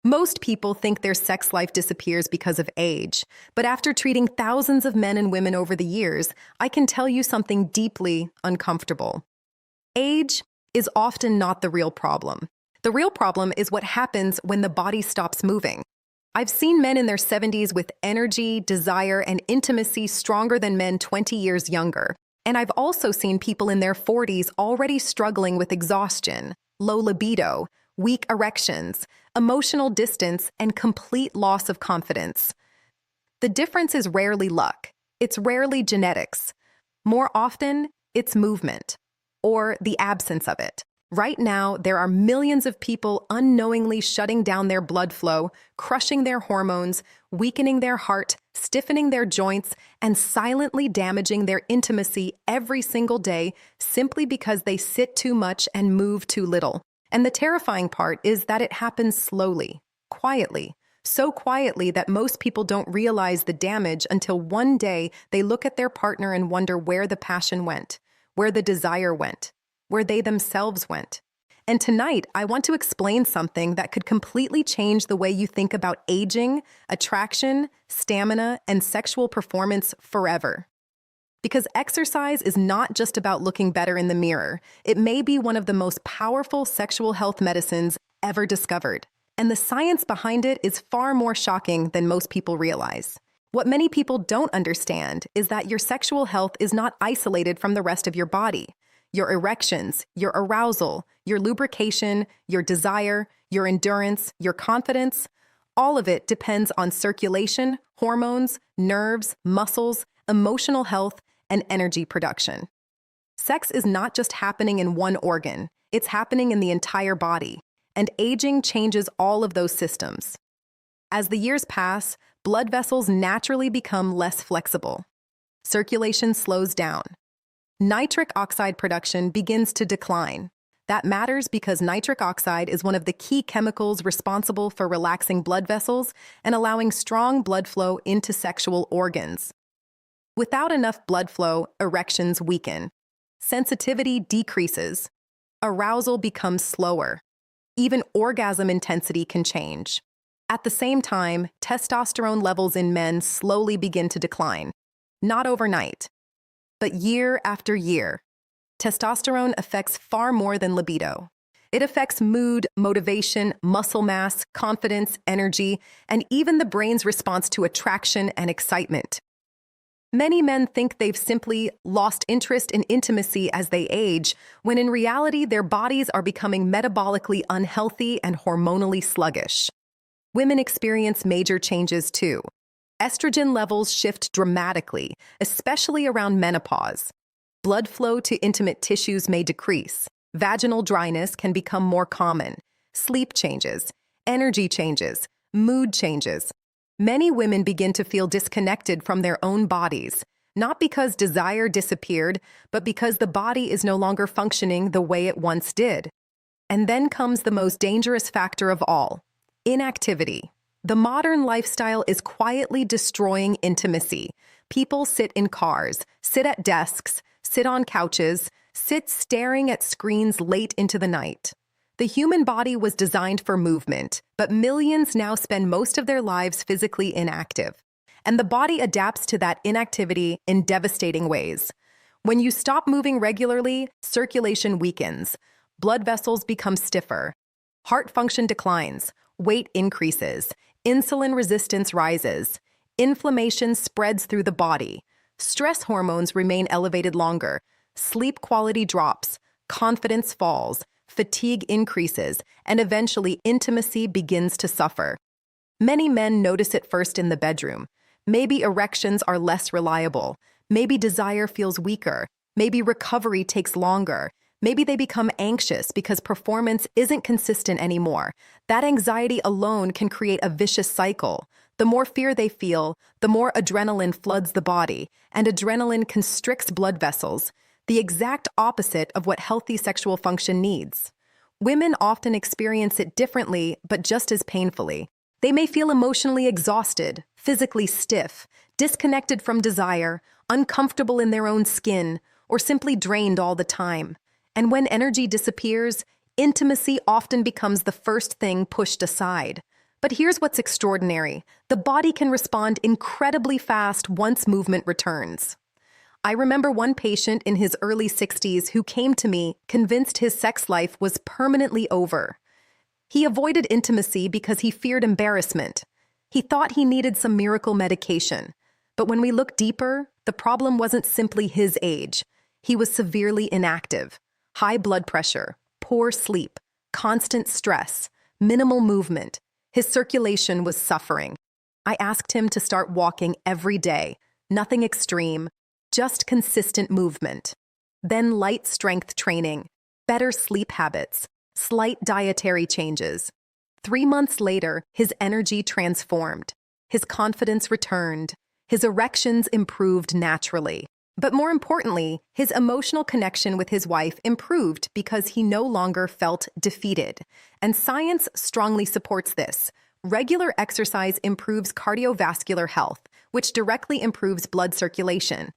Most people think their sex life disappears because of age, but after treating thousands of men and women over the years, I can tell you something deeply uncomfortable. Age is often not the real problem. The real problem is what happens when the body stops moving. I've seen men in their 70s with energy, desire, and intimacy stronger than men 20 years younger. And I've also seen people in their 40s already struggling with exhaustion, low libido, weak erections, emotional distance, and complete loss of confidence. The difference is rarely luck. It's rarely genetics. More often, it's movement, or the absence of it. Right now, there are millions of people unknowingly shutting down their blood flow, crushing their hormones, weakening their heart, stiffening their joints, and silently damaging their intimacy every single day simply because they sit too much and move too little. And the terrifying part is that it happens slowly, quietly, so quietly that most people don't realize the damage until one day they look at their partner and wonder where the passion went, where the desire went, where they themselves went. And tonight, I want to explain something that could completely change the way you think about aging, attraction, stamina, and sexual performance forever. Because exercise is not just about looking better in the mirror. It may be one of the most powerful sexual health medicines ever discovered. And the science behind it is far more shocking than most people realize. What many people don't understand is that your sexual health is not isolated from the rest of your body. Your erections, your arousal, your lubrication, your desire, your endurance, your confidence, all of it depends on circulation, hormones, nerves, muscles, emotional health, and energy production. Sex is not just happening in one organ, it's happening in the entire body, and aging changes all of those systems. As the years pass, blood vessels naturally become less flexible. Circulation slows down. Nitric oxide production begins to decline. That matters because nitric oxide is one of the key chemicals responsible for relaxing blood vessels and allowing strong blood flow into sexual organs. Without enough blood flow, erections weaken. Sensitivity decreases. Arousal becomes slower. Even orgasm intensity can change. At the same time, testosterone levels in men slowly begin to decline. Not overnight, but year after year. Testosterone affects far more than libido. It affects mood, motivation, muscle mass, confidence, energy, and even the brain's response to attraction and excitement. Many men think they've simply lost interest in intimacy as they age, when in reality their bodies are becoming metabolically unhealthy and hormonally sluggish. Women experience major changes too. Estrogen levels shift dramatically, especially around menopause. Blood flow to intimate tissues may decrease. Vaginal dryness can become more common. Sleep changes, energy changes, mood changes. Many women begin to feel disconnected from their own bodies, not because desire disappeared, but because the body is no longer functioning the way it once did. And then comes the most dangerous factor of all: inactivity. The modern lifestyle is quietly destroying intimacy. People sit in cars, sit at desks, sit on couches, sit staring at screens late into the night. The human body was designed for movement, but millions now spend most of their lives physically inactive. And the body adapts to that inactivity in devastating ways. When you stop moving regularly, circulation weakens, blood vessels become stiffer, heart function declines, weight increases, insulin resistance rises, inflammation spreads through the body, stress hormones remain elevated longer, sleep quality drops, confidence falls, fatigue increases, and eventually intimacy begins to suffer. Many men notice it first in the bedroom. Maybe erections are less reliable. Maybe desire feels weaker. Maybe recovery takes longer. Maybe they become anxious because performance isn't consistent anymore. That anxiety alone can create a vicious cycle. The more fear they feel, the more adrenaline floods the body, and adrenaline constricts blood vessels, the exact opposite of what healthy sexual function needs. Women often experience it differently, but just as painfully. They may feel emotionally exhausted, physically stiff, disconnected from desire, uncomfortable in their own skin, or simply drained all the time. And when energy disappears, intimacy often becomes the first thing pushed aside. But here's what's extraordinary. The body can respond incredibly fast once movement returns. I remember one patient in his early 60s who came to me convinced his sex life was permanently over. He avoided intimacy because he feared embarrassment. He thought he needed some miracle medication. But when we looked deeper, the problem wasn't simply his age. He was severely inactive. High blood pressure, poor sleep, constant stress, minimal movement. His circulation was suffering. I asked him to start walking every day, nothing extreme, just consistent movement. Then light strength training, better sleep habits, slight dietary changes. 3 months later, his energy transformed. His confidence returned. His erections improved naturally. But more importantly, his emotional connection with his wife improved because he no longer felt defeated. And science strongly supports this. Regular exercise improves cardiovascular health, which directly improves blood circulation.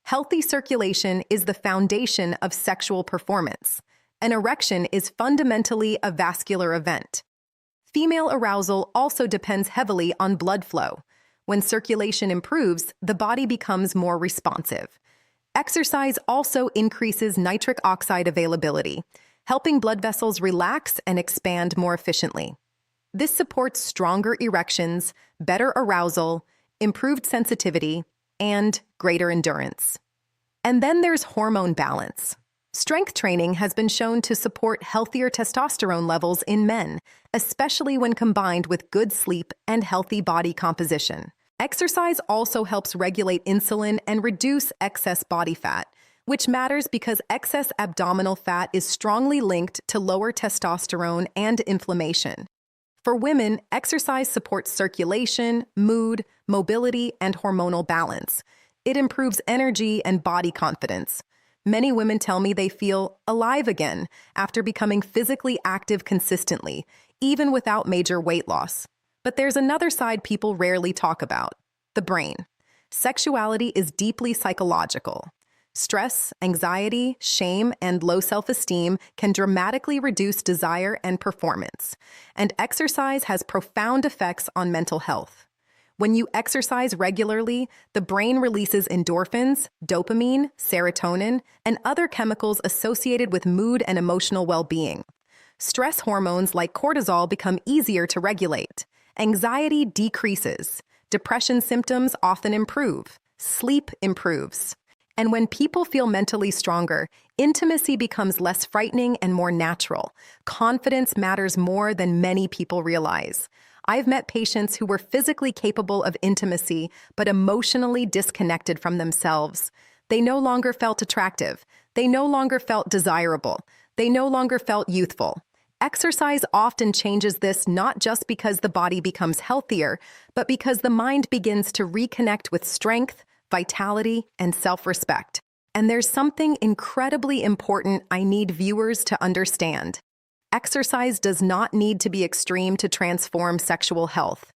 Healthy circulation is the foundation of sexual performance. An erection is fundamentally a vascular event. Female arousal also depends heavily on blood flow. When circulation improves, the body becomes more responsive. Exercise also increases nitric oxide availability, helping blood vessels relax and expand more efficiently. This supports stronger erections, better arousal, improved sensitivity, and greater endurance. And then there's hormone balance. Strength training has been shown to support healthier testosterone levels in men, especially when combined with good sleep and healthy body composition. Exercise also helps regulate insulin and reduce excess body fat, which matters because excess abdominal fat is strongly linked to lower testosterone and inflammation. For women, exercise supports circulation, mood, mobility, and hormonal balance. It improves energy and body confidence. Many women tell me they feel alive again after becoming physically active consistently, even without major weight loss. But there's another side people rarely talk about: the brain. Sexuality is deeply psychological. Stress, anxiety, shame, and low self-esteem can dramatically reduce desire and performance. And exercise has profound effects on mental health. When you exercise regularly, the brain releases endorphins, dopamine, serotonin, and other chemicals associated with mood and emotional well-being. Stress hormones like cortisol become easier to regulate. Anxiety decreases. Depression symptoms often improve. Sleep improves. And when people feel mentally stronger, intimacy becomes less frightening and more natural. Confidence matters more than many people realize. I've met patients who were physically capable of intimacy, but emotionally disconnected from themselves. They no longer felt attractive. They no longer felt desirable. They no longer felt youthful. Exercise often changes this not just because the body becomes healthier, but because the mind begins to reconnect with strength, vitality, and self-respect. And there's something incredibly important I need viewers to understand. Exercise does not need to be extreme to transform sexual health.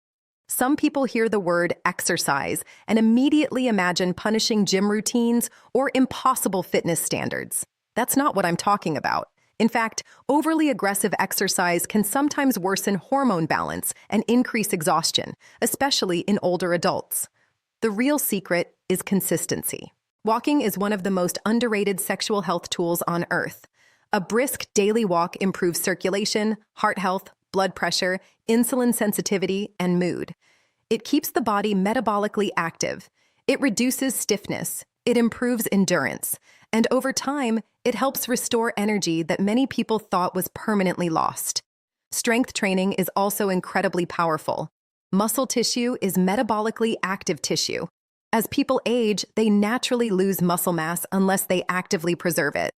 Some people hear the word exercise and immediately imagine punishing gym routines or impossible fitness standards. That's not what I'm talking about. In fact, overly aggressive exercise can sometimes worsen hormone balance and increase exhaustion, especially in older adults. The real secret is consistency. Walking is one of the most underrated sexual health tools on earth. A brisk daily walk improves circulation, heart health, blood pressure, insulin sensitivity, and mood. It keeps the body metabolically active. It reduces stiffness. It improves endurance. And over time, it helps restore energy that many people thought was permanently lost. Strength training is also incredibly powerful. Muscle tissue is metabolically active tissue. As people age, they naturally lose muscle mass unless they actively preserve it.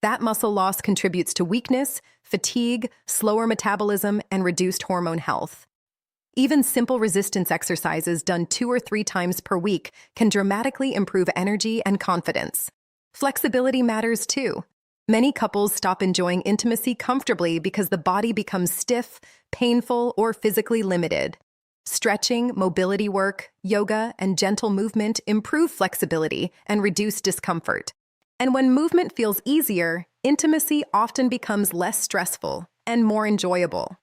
That muscle loss contributes to weakness, fatigue, slower metabolism, and reduced hormone health. Even simple resistance exercises done 2 or 3 times per week can dramatically improve energy and confidence. Flexibility matters too. Many couples stop enjoying intimacy comfortably because the body becomes stiff, painful, or physically limited. Stretching, mobility work, yoga, and gentle movement improve flexibility and reduce discomfort. And when movement feels easier, intimacy often becomes less stressful and more enjoyable.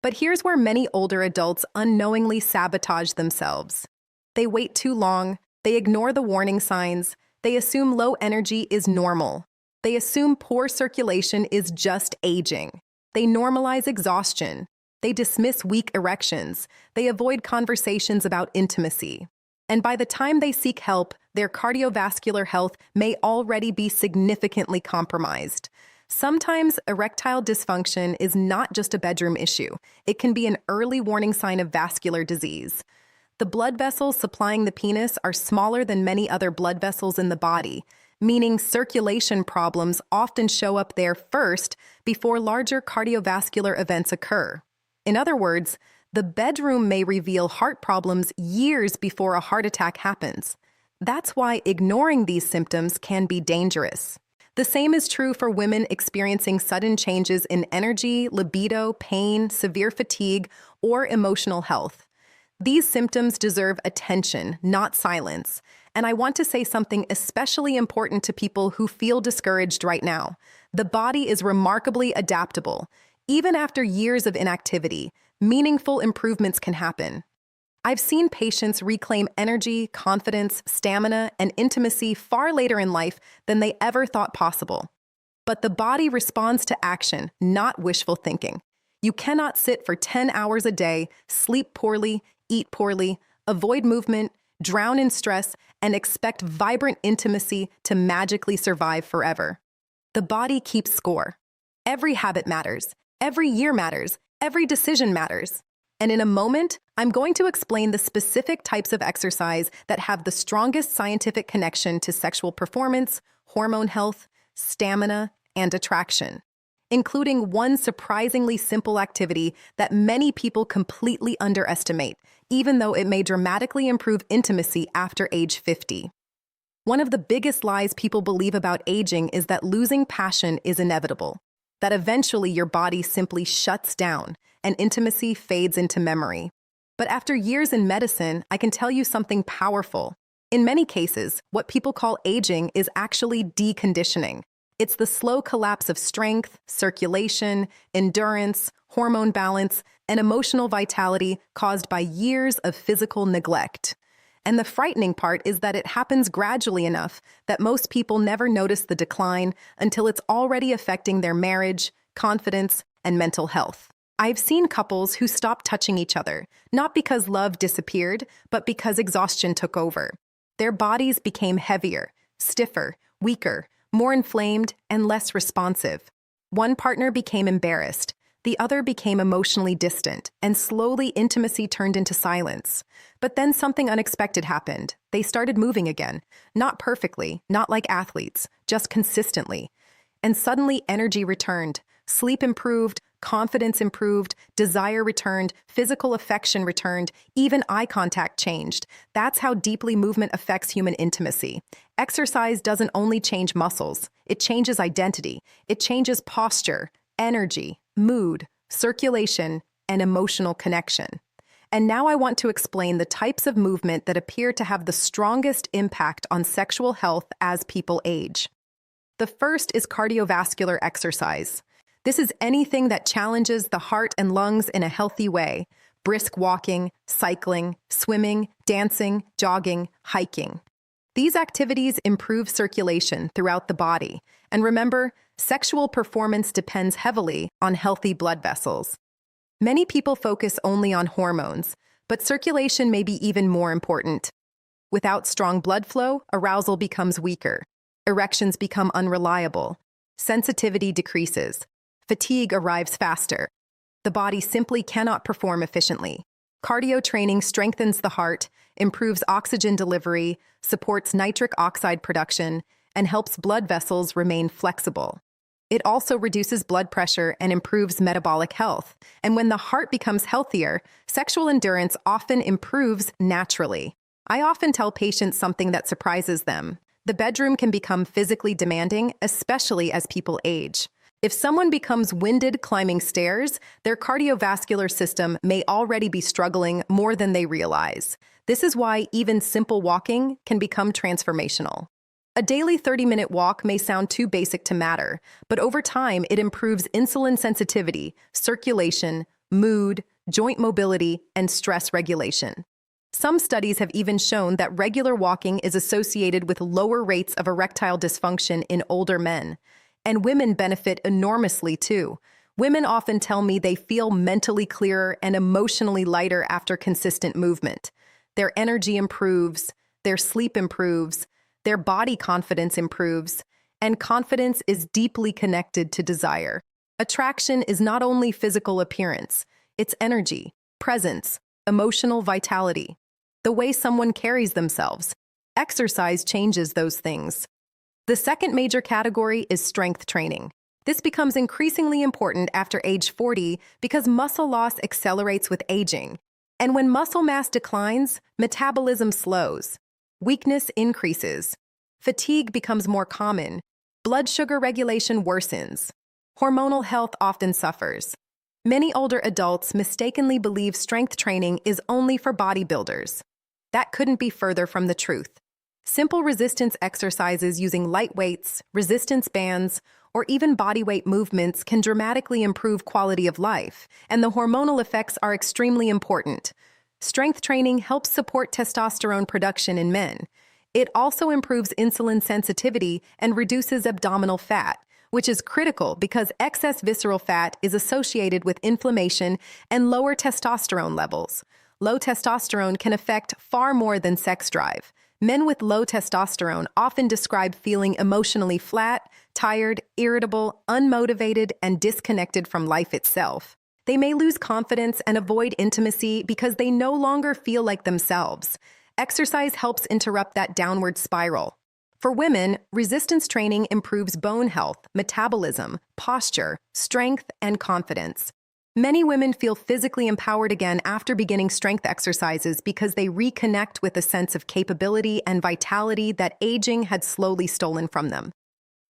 But here's where many older adults unknowingly sabotage themselves. They wait too long, they ignore the warning signs, they assume low energy is normal. They assume poor circulation is just aging. They normalize exhaustion. They dismiss weak erections. They avoid conversations about intimacy. And by the time they seek help, their cardiovascular health may already be significantly compromised. Sometimes erectile dysfunction is not just a bedroom issue. It can be an early warning sign of vascular disease. The blood vessels supplying the penis are smaller than many other blood vessels in the body, meaning circulation problems often show up there first before larger cardiovascular events occur. In other words, the bedroom may reveal heart problems years before a heart attack happens. That's why ignoring these symptoms can be dangerous. The same is true for women experiencing sudden changes in energy, libido, pain, severe fatigue, or emotional health. These symptoms deserve attention, not silence. And I want to say something especially important to people who feel discouraged right now. The body is remarkably adaptable. Even after years of inactivity, meaningful improvements can happen. I've seen patients reclaim energy, confidence, stamina, and intimacy far later in life than they ever thought possible. But the body responds to action, not wishful thinking. You cannot sit for 10 hours a day, sleep poorly, eat poorly, avoid movement, drown in stress, and expect vibrant intimacy to magically survive forever. The body keeps score. Every habit matters. Every year matters. Every decision matters. And in a moment, I'm going to explain the specific types of exercise that have the strongest scientific connection to sexual performance, hormone health, stamina, and attraction, including one surprisingly simple activity that many people completely underestimate, even though it may dramatically improve intimacy after age 50. One of the biggest lies people believe about aging is that losing passion is inevitable, that eventually your body simply shuts down and intimacy fades into memory. But after years in medicine, I can tell you something powerful. In many cases, what people call aging is actually deconditioning. It's the slow collapse of strength, circulation, endurance, hormone balance, and emotional vitality caused by years of physical neglect. And the frightening part is that it happens gradually enough that most people never notice the decline until it's already affecting their marriage, confidence, and mental health. I've seen couples who stopped touching each other, not because love disappeared, but because exhaustion took over. Their bodies became heavier, stiffer, weaker, more inflamed, and less responsive. One partner became embarrassed, the other became emotionally distant, and slowly intimacy turned into silence. But then something unexpected happened. They started moving again, not perfectly, not like athletes, just consistently. And suddenly energy returned, sleep improved, confidence improved, desire returned, physical affection returned, even eye contact changed. That's how deeply movement affects human intimacy. Exercise doesn't only change muscles, it changes identity. It changes posture, energy, mood, circulation, and emotional connection. And now I want to explain the types of movement that appear to have the strongest impact on sexual health as people age. The first is cardiovascular exercise. This is anything that challenges the heart and lungs in a healthy way. Brisk walking, cycling, swimming, dancing, jogging, hiking. These activities improve circulation throughout the body. And remember, sexual performance depends heavily on healthy blood vessels. Many people focus only on hormones, but circulation may be even more important. Without strong blood flow, arousal becomes weaker. Erections become unreliable. Sensitivity decreases. Fatigue arrives faster. The body simply cannot perform efficiently. Cardio training strengthens the heart, improves oxygen delivery, supports nitric oxide production, and helps blood vessels remain flexible. It also reduces blood pressure and improves metabolic health. And when the heart becomes healthier, sexual endurance often improves naturally. I often tell patients something that surprises them. The bedroom can become physically demanding, especially as people age. If someone becomes winded climbing stairs, their cardiovascular system may already be struggling more than they realize. This is why even simple walking can become transformational. A daily 30-minute walk may sound too basic to matter, but over time it improves insulin sensitivity, circulation, mood, joint mobility, and stress regulation. Some studies have even shown that regular walking is associated with lower rates of erectile dysfunction in older men. And women benefit enormously too. Women often tell me they feel mentally clearer and emotionally lighter after consistent movement. Their energy improves, their sleep improves, their body confidence improves, and confidence is deeply connected to desire. Attraction is not only physical appearance, it's energy, presence, emotional vitality, the way someone carries themselves. Exercise changes those things. The second major category is strength training. This becomes increasingly important after age 40 because muscle loss accelerates with aging. And when muscle mass declines, metabolism slows, weakness increases, fatigue becomes more common, blood sugar regulation worsens, hormonal health often suffers. Many older adults mistakenly believe strength training is only for bodybuilders. That couldn't be further from the truth. Simple resistance exercises using light weights, resistance bands, or even bodyweight movements can dramatically improve quality of life, and the hormonal effects are extremely important. Strength training helps support testosterone production in men. It also improves insulin sensitivity and reduces abdominal fat, which is critical because excess visceral fat is associated with inflammation and lower testosterone levels. Low testosterone can affect far more than sex drive. Men with low testosterone often describe feeling emotionally flat, tired, irritable, unmotivated, and disconnected from life itself. They may lose confidence and avoid intimacy because they no longer feel like themselves. Exercise helps interrupt that downward spiral. For women, resistance training improves bone health, metabolism, posture, strength, and confidence. Many women feel physically empowered again after beginning strength exercises because they reconnect with a sense of capability and vitality that aging had slowly stolen from them.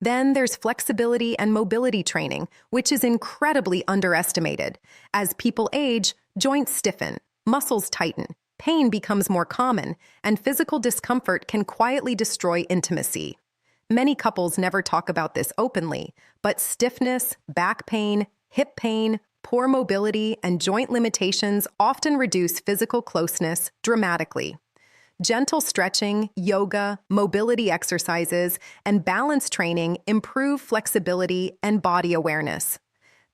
Then there's flexibility and mobility training, which is incredibly underestimated. As people age, joints stiffen, muscles tighten, pain becomes more common, and physical discomfort can quietly destroy intimacy. Many couples never talk about this openly, but stiffness, back pain, hip pain, poor mobility, and joint limitations often reduce physical closeness dramatically. Gentle stretching, yoga, mobility exercises, and balance training improve flexibility and body awareness.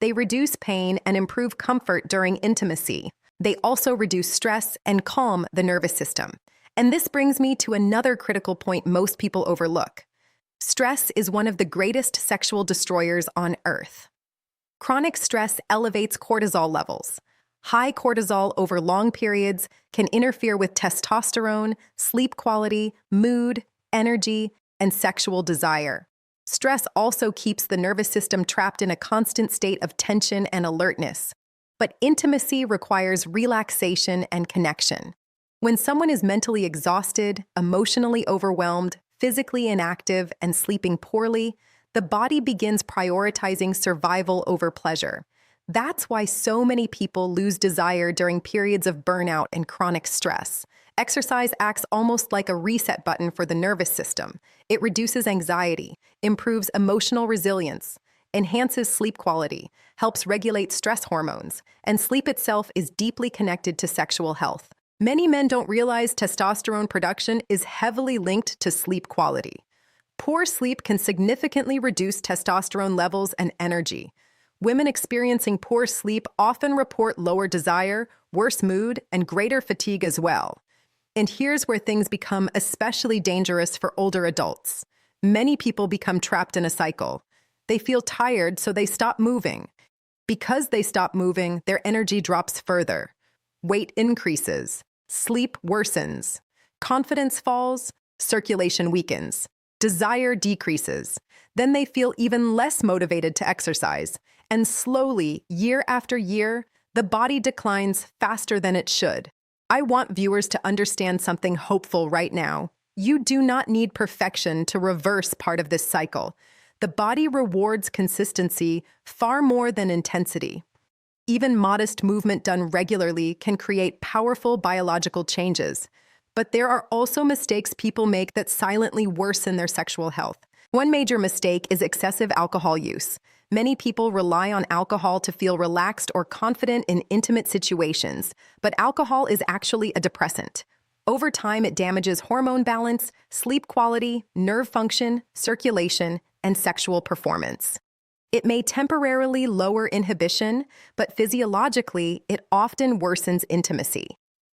They reduce pain and improve comfort during intimacy. They also reduce stress and calm the nervous system. And this brings me to another critical point most people overlook. Stress is one of the greatest sexual destroyers on Earth. Chronic stress elevates cortisol levels. High cortisol over long periods can interfere with testosterone, sleep quality, mood, energy, and sexual desire. Stress also keeps the nervous system trapped in a constant state of tension and alertness. But intimacy requires relaxation and connection. When someone is mentally exhausted, emotionally overwhelmed, physically inactive, and sleeping poorly, the body begins prioritizing survival over pleasure. That's why so many people lose desire during periods of burnout and chronic stress. Exercise acts almost like a reset button for the nervous system. It reduces anxiety, improves emotional resilience, enhances sleep quality, helps regulate stress hormones, and sleep itself is deeply connected to sexual health. Many men don't realize testosterone production is heavily linked to sleep quality. Poor sleep can significantly reduce testosterone levels and energy. Women experiencing poor sleep often report lower desire, worse mood, and greater fatigue as well. And here's where things become especially dangerous for older adults. Many people become trapped in a cycle. They feel tired, so they stop moving. Because they stop moving, their energy drops further. Weight increases. Sleep worsens. Confidence falls. Circulation weakens. Desire decreases. Then they feel even less motivated to exercise. And slowly, year after year, the body declines faster than it should. I want viewers to understand something hopeful right now. You do not need perfection to reverse part of this cycle. The body rewards consistency far more than intensity. Even modest movement done regularly can create powerful biological changes. But there are also mistakes people make that silently worsen their sexual health. One major mistake is excessive alcohol use. Many people rely on alcohol to feel relaxed or confident in intimate situations, but alcohol is actually a depressant. Over time, it damages hormone balance, sleep quality, nerve function, circulation, and sexual performance. It may temporarily lower inhibition, but physiologically, it often worsens intimacy.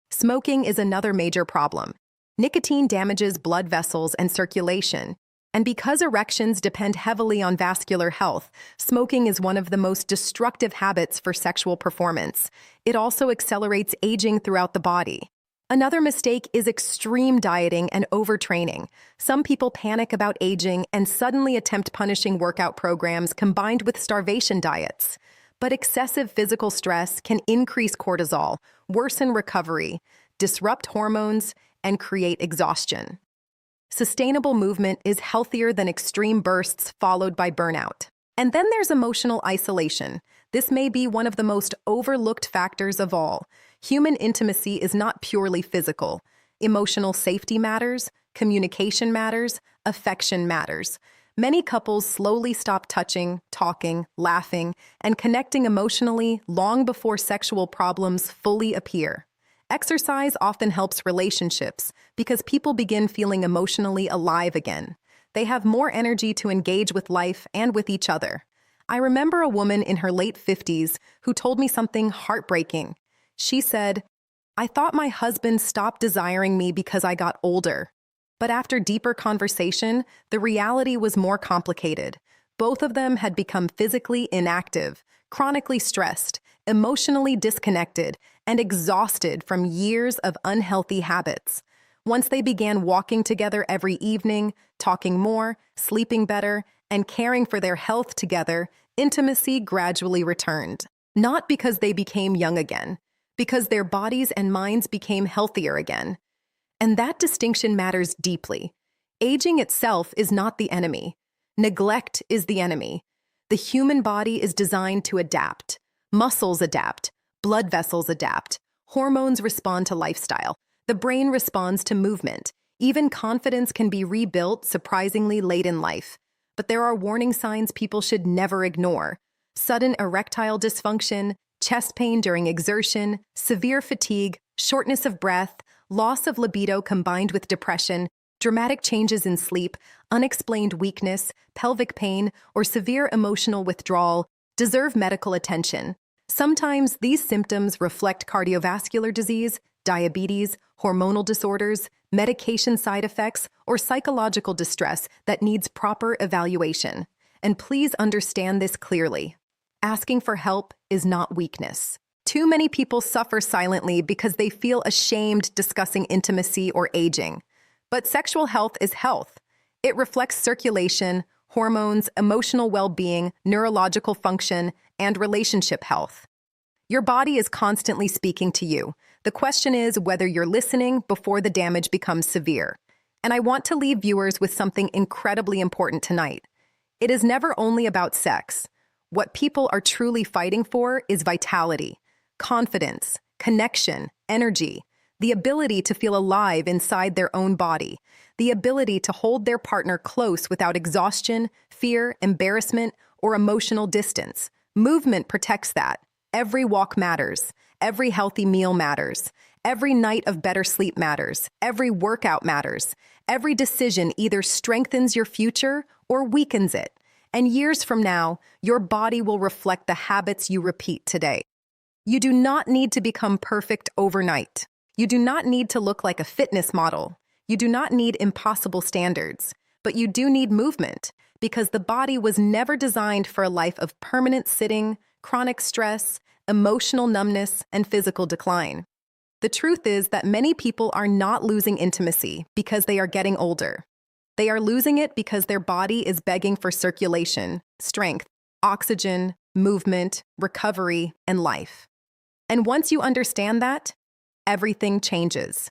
Smoking is another major problem. Nicotine damages blood vessels and circulation, and because erections depend heavily on vascular health, smoking is one of the most destructive habits for sexual performance. It also accelerates aging throughout the body. Another mistake is extreme dieting and overtraining. Some people panic about aging and suddenly attempt punishing workout programs combined with starvation diets. But excessive physical stress can increase cortisol, worsen recovery, disrupt hormones, and create exhaustion. Sustainable movement is healthier than extreme bursts followed by burnout. And then there's emotional isolation. This may be one of the most overlooked factors of all. Human intimacy is not purely physical. Emotional safety matters, communication matters, affection matters. Many couples slowly stop touching, talking, laughing, and connecting emotionally long before sexual problems fully appear. Exercise often helps relationships because people begin feeling emotionally alive again. They have more energy to engage with life and with each other. I remember a woman in her late 50s who told me something heartbreaking. She said, "I thought my husband stopped desiring me because I got older." But after deeper conversation, the reality was more complicated. Both of them had become physically inactive, chronically stressed, emotionally disconnected, and exhausted from years of unhealthy habits. Once they began walking together every evening, talking more, sleeping better, and caring for their health together, intimacy gradually returned. Not because they became young again, because their bodies and minds became healthier again. And that distinction matters deeply. Aging itself is not the enemy. Neglect is the enemy. The human body is designed to adapt. Muscles adapt. Blood vessels adapt. Hormones respond to lifestyle. The brain responds to movement. Even confidence can be rebuilt surprisingly late in life. But there are warning signs people should never ignore. Sudden erectile dysfunction, chest pain during exertion, severe fatigue, shortness of breath, loss of libido combined with depression, dramatic changes in sleep, unexplained weakness, pelvic pain, or severe emotional withdrawal deserve medical attention. Sometimes these symptoms reflect cardiovascular disease, diabetes, hormonal disorders, medication side effects, or psychological distress that needs proper evaluation. And please understand this clearly. Asking for help is not weakness. Too many people suffer silently because they feel ashamed discussing intimacy or aging. But sexual health is health. It reflects circulation, hormones, emotional well-being, neurological function, and relationship health. Your body is constantly speaking to you. The question is whether you're listening before the damage becomes severe. And I want to leave viewers with something incredibly important tonight. It is never only about sex. What people are truly fighting for is vitality, confidence, connection, energy, the ability to feel alive inside their own body, the ability to hold their partner close without exhaustion, fear, embarrassment, or emotional distance. Movement protects that. Every walk matters. Every healthy meal matters. Every night of better sleep matters. Every workout matters. Every decision either strengthens your future or weakens it. And years from now, your body will reflect the habits you repeat today. You do not need to become perfect overnight. You do not need to look like a fitness model. You do not need impossible standards. But you do need movement, because the body was never designed for a life of permanent sitting, chronic stress, emotional numbness, and physical decline. The truth is that many people are not losing intimacy because they are getting older. They are losing it because their body is begging for circulation, strength, oxygen, movement, recovery, and life. And once you understand that, everything changes.